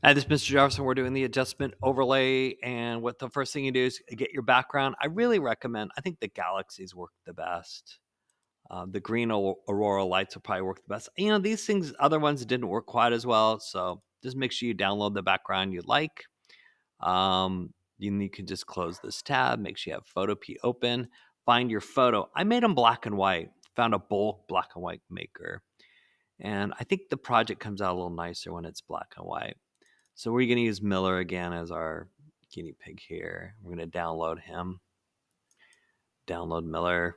This is Mr. Jefferson. We're doing the adjustment overlay, and what the first thing you do is get your background. I really recommend, I think the galaxies work the best. The green aurora lights will probably work the best. These things, other ones didn't work quite as well, so just make sure you download the background you like. You can just close this tab, make sure you have Photopea open, find your photo. I made them black and white, found a bulk black and white maker, and I think the project comes out a little nicer when it's black and white. So we're going to use Miller again as our guinea pig here. We're going to download him. Download Miller.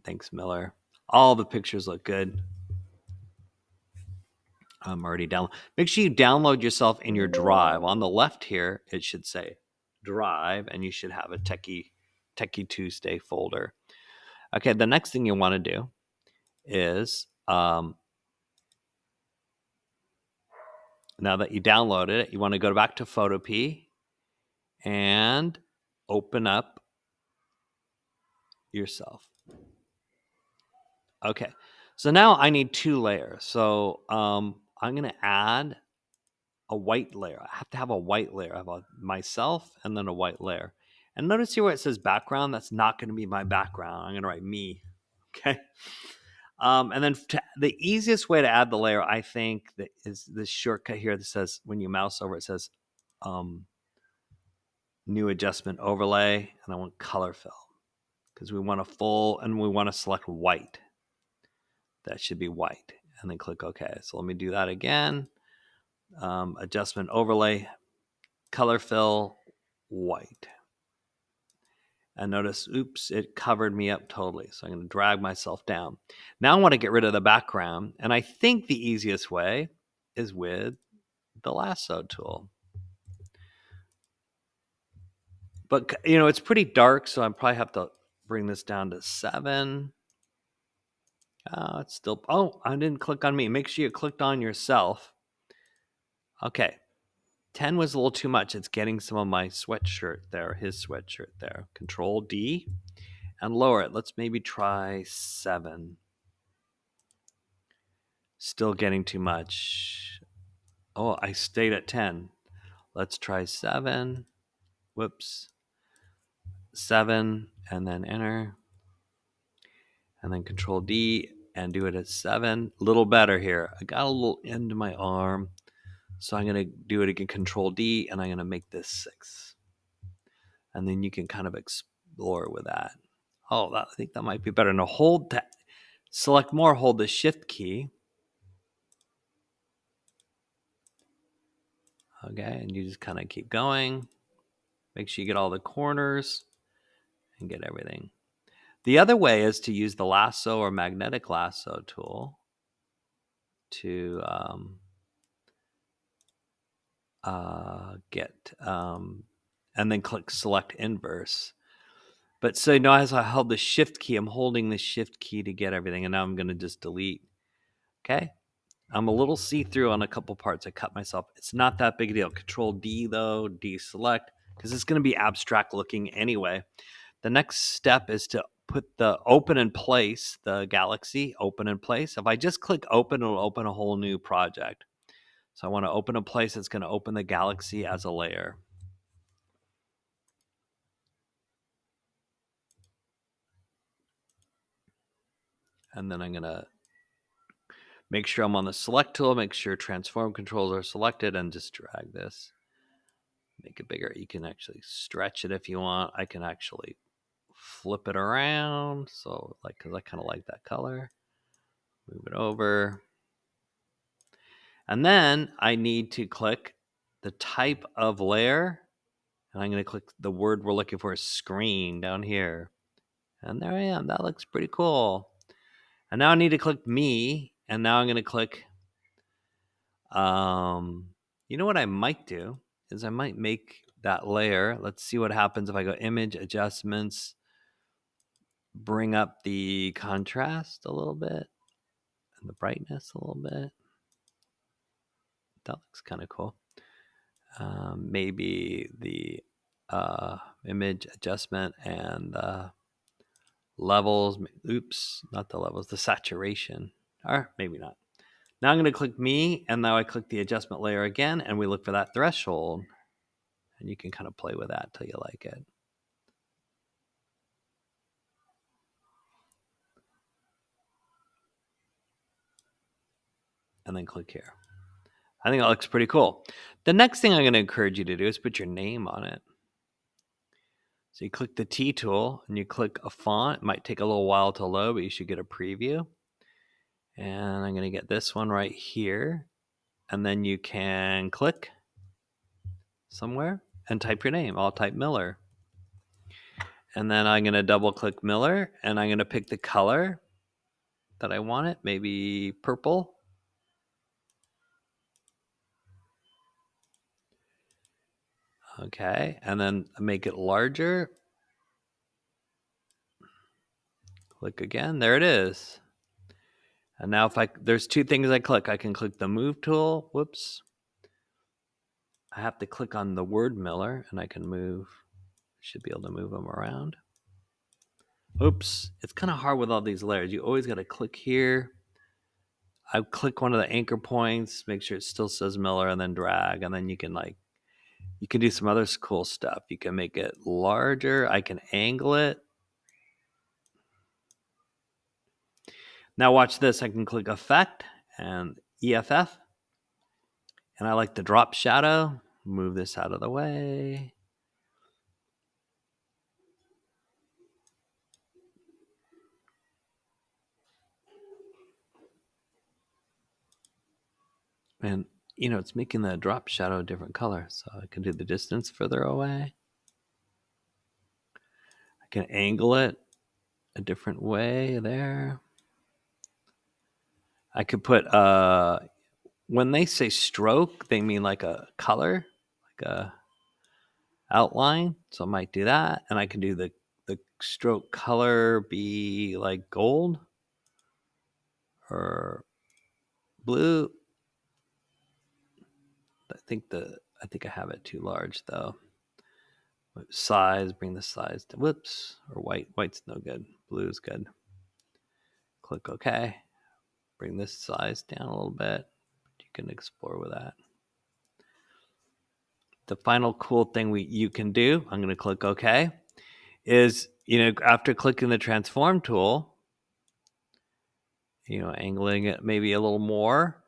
Thanks, Miller. All the pictures look good. I'm already down. Make sure you download yourself in your drive. On the left here, it should say drive, and you should have a Techie Tuesday folder. Okay, the next thing you want to do is now that you downloaded it, you want to go back to Photopea and open up yourself. Okay, so now I need 2 layers. So I'm going to add a white layer. I have to have a white layer. I have myself and then a white layer. And notice here where it says background, that's not going to be my background. I'm going to write me. Okay. And then the easiest way to add the layer, I think, that is this shortcut here that says, when you mouse over, it says new adjustment overlay, and I want color fill because we want a full, and we want to select white. That should be white, and then click OK. So let me do that again. Adjustment overlay, color fill, white. And notice, oops, it covered me up totally. So I'm going to drag myself down. Now I want to get rid of the background. And I think the easiest way is with the lasso tool. But, it's pretty dark, so I probably have to bring this down to 7. It's still, I didn't click on me. Make sure you clicked on yourself. Okay. 10 was a little too much. It's getting some of my sweatshirt there, his sweatshirt there. Control D and lower it. Let's maybe try 7. Still getting too much. Oh, I stayed at 10. Let's try 7. Whoops. 7 and then enter. And then Control D and do it at 7. A little better here. I got a little into my arm. So I'm going to do it again, Control D, and I'm going to make this 6. And then you can kind of explore with that. Oh, I think that might be better. Now hold that. Select more, hold the Shift key. Okay, and you just kind of keep going. Make sure you get all the corners and get everything. The other way is to use the lasso or magnetic lasso tool to get, and then click select inverse. But so now as I held the Shift key, I'm holding the Shift key to get everything, and now I'm going to just delete. Okay. I'm a little see-through on a couple parts. I cut myself. It's not that big a deal. Control D though, deselect, because it's going to be abstract looking anyway. The next step is to put the open in place, the galaxy open in place. If I just click open, it'll open a whole new project. So I want to open a place that's going to open the galaxy as a layer. And then I'm going to make sure I'm on the select tool, make sure transform controls are selected, and just drag this. Make it bigger. You can actually stretch it if you want. I can actually flip it around. So because I kind of like that color. Move it over. And then I need to click the type of layer. And I'm going to click the word we're looking for, screen, down here. And there I am. That looks pretty cool. And now I need to click me. And now I'm going to click, you know what I might do is I might make that layer. Let's see what happens if I go image, adjustments, bring up the contrast a little bit and the brightness a little bit. That looks kind of cool. Maybe the image adjustment and the levels. Oops, not the levels, the saturation. Or maybe not. Now I'm going to click me, and now I click the adjustment layer again, and we look for that threshold. And you can kind of play with that till you like it. And then click here. I think that looks pretty cool. The next thing I'm going to encourage you to do is put your name on it. So you click the T tool and you click a font. It might take a little while to load, but you should get a preview. And I'm going to get this one right here. And then you can click somewhere and type your name. I'll type Miller. And then I'm going to double click Miller, and I'm going to pick the color that I want it, maybe purple. Okay, and then make it larger. Click again. There it is. And now there's two things I click. I can click the move tool. Whoops. I have to click on the word Miller, and I can move. Should be able to move them around. Oops. It's kind of hard with all these layers. You always got to click here. I click one of the anchor points, make sure it still says Miller, and then drag, and then you can do some other cool stuff. You can make it larger. I can angle it. Now watch this. I can click Effect and EFF. And I like the drop shadow. Move this out of the way. And, it's making the drop shadow a different color. So I can do the distance further away. I can angle it a different way there. I could put, when they say stroke, they mean like a color, like a outline. So I might do that. And I can do the stroke color be like gold or blue. I think I have it too large though. Size, bring the size to, whoops, or white. White's no good. Blue is good. Click OK. Bring this size down a little bit. You can explore with that. The final cool thing you can do, I'm going to click OK, is, after clicking the transform tool, angling it maybe a little more,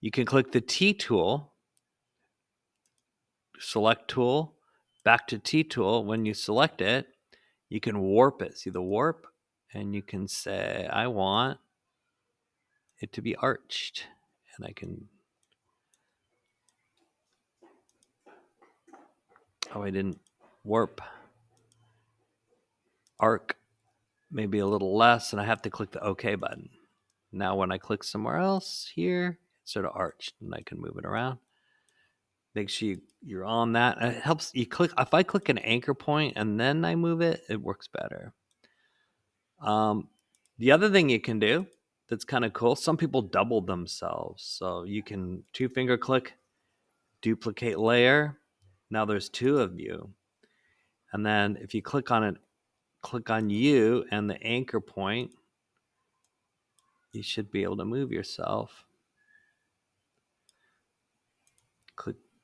you can click the T tool, select tool, back to T tool. When you select it, you can warp it. See the warp? And you can say, I want it to be arched. And I can, I didn't warp. Arc maybe a little less, and I have to click the OK button. Now when I click somewhere else here, it's sort of arched, and I can move it around. Make sure you're on that. It helps you click. If I click an anchor point and then I move it, it works better. The other thing you can do that's kind of cool, some people double themselves. So you can 2-finger click, duplicate layer. Now there's two of you. And then if you click on it, click on you and the anchor point, you should be able to move yourself.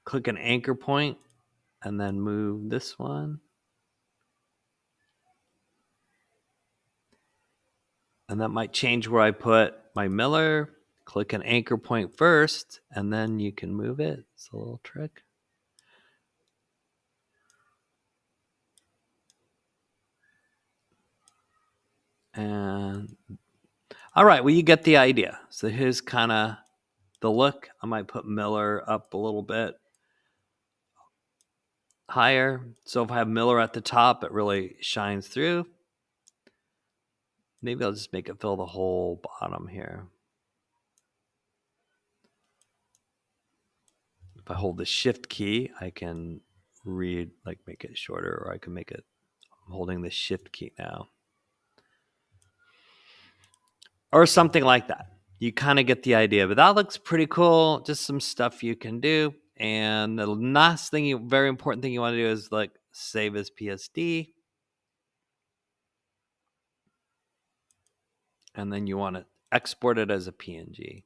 Click an anchor point and then move this one. And that might change where I put my Miller. Click an anchor point first, and then you can move it. It's a little trick. And all right, well, you get the idea. So here's kind of the look. I might put Miller up a little bit higher. So if I have Miller at the top, it really shines through. Maybe I'll just make it fill the whole bottom here. If I hold the shift key, I can make it shorter, or I can make it, I'm holding the shift key now. Or something like that. You kind of get the idea, but that looks pretty cool. Just some stuff you can do. And the last thing, very important thing you want to do is save as PSD. And then you want to export it as a PNG.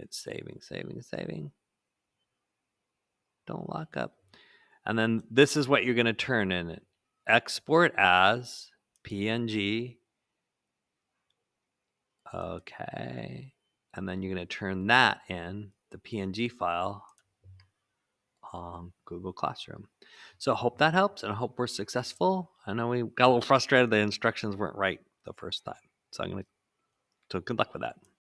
It's saving. Don't lock up. And then this is what you're going to turn in it. Export as PNG. Okay. And then you're going to turn that in, the PNG file, on Google Classroom. So I hope that helps, and I hope we're successful. I know we got a little frustrated the instructions weren't right the first time. So good luck with that.